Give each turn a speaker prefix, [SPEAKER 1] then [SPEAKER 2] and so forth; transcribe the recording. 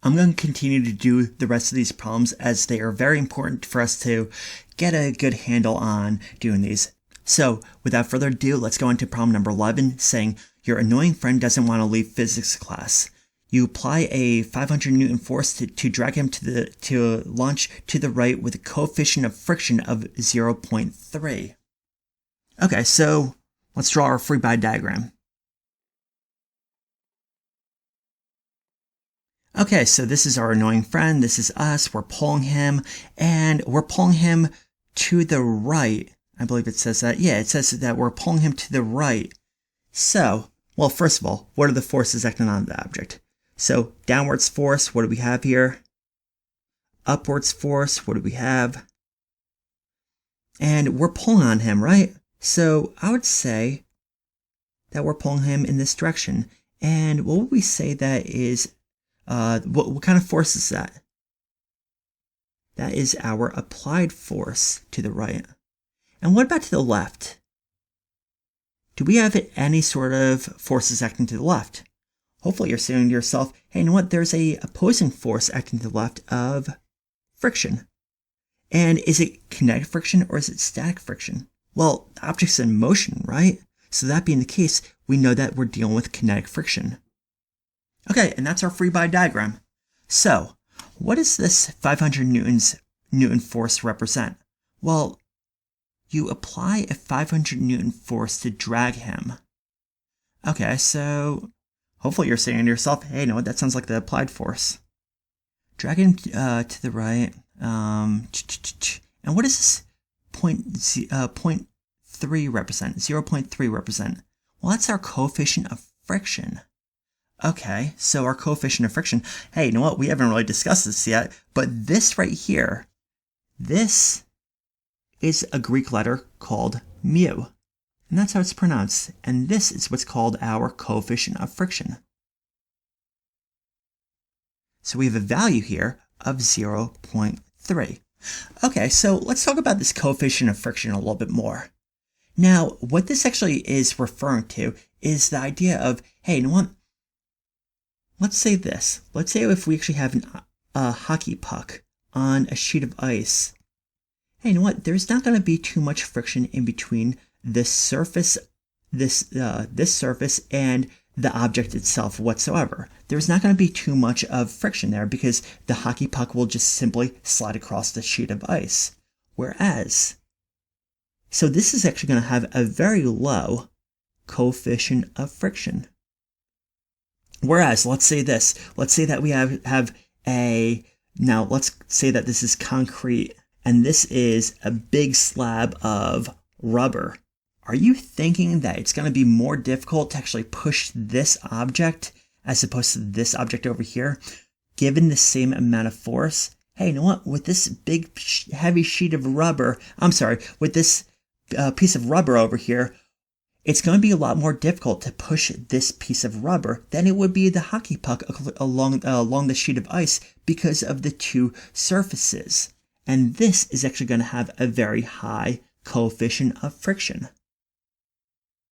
[SPEAKER 1] I'm going to continue to do the rest of these problems as they are very important for us to get a good handle on doing these. So without further ado, let's go into problem number 11, saying your annoying friend doesn't want to leave physics class. You apply a 500 Newton force to drag him to launch to the right with a coefficient of friction of 0.3. Okay, so let's draw our free body diagram. Okay, so this is our annoying friend, this is us, we're pulling him, and we're pulling him to the right. I believe it says that. Yeah, it says that we're pulling him to the right. So, well, first of all, what are the forces acting on the object? So, downwards force, what do we have here? Upwards force, what do we have? And we're pulling on him, right? So, I would say that we're pulling him in this direction. And what would we say that is, what kind of force is that? That is our applied force to the right. And what about to the left? Do we have any sort of forces acting to the left? Hopefully you're saying to yourself, hey, you know what? There's a opposing force acting to the left of friction. And is it kinetic friction or is it static friction? Well, the object's in motion, right? So that being the case, we know that we're dealing with kinetic friction. Okay, and that's our free body diagram. So, what does this 500 Newton force represent? Well, you apply a 500 Newton force to drag him. Okay, so hopefully you're saying to yourself, hey, you know what, that sounds like the applied force. Drag him to the right. And what does this 0.3 represent? 0.3 represent? Well, that's our coefficient of friction. Okay, so our coefficient of friction, hey, you know what, we haven't really discussed this yet, but this right here, this is a Greek letter called mu, and that's how it's pronounced, and this is what's called our coefficient of friction. So we have a value here of 0.3. Okay, so let's talk about this coefficient of friction a little bit more. Now, what this actually is referring to is the idea of, hey, you know what? Let's say this. Let's say if we actually have a hockey puck on a sheet of ice. Hey, you know what? There's not going to be too much friction in between this surface, this surface, and the object itself whatsoever. There's not going to be too much of friction there because the hockey puck will just simply slide across the sheet of ice. Whereas, so this is actually going to have a very low coefficient of friction. Whereas, let's say this. Let's say that we have now let's say that this is concrete and this is a big slab of rubber. Are you thinking that it's going to be more difficult to actually push this object as opposed to this object over here, given the same amount of force? Hey, you know what? With this big heavy sheet of rubber, with this piece of rubber over here, it's going to be a lot more difficult to push this piece of rubber than it would be the hockey puck along the sheet of ice because of the two surfaces. And this is actually going to have a very high coefficient of friction.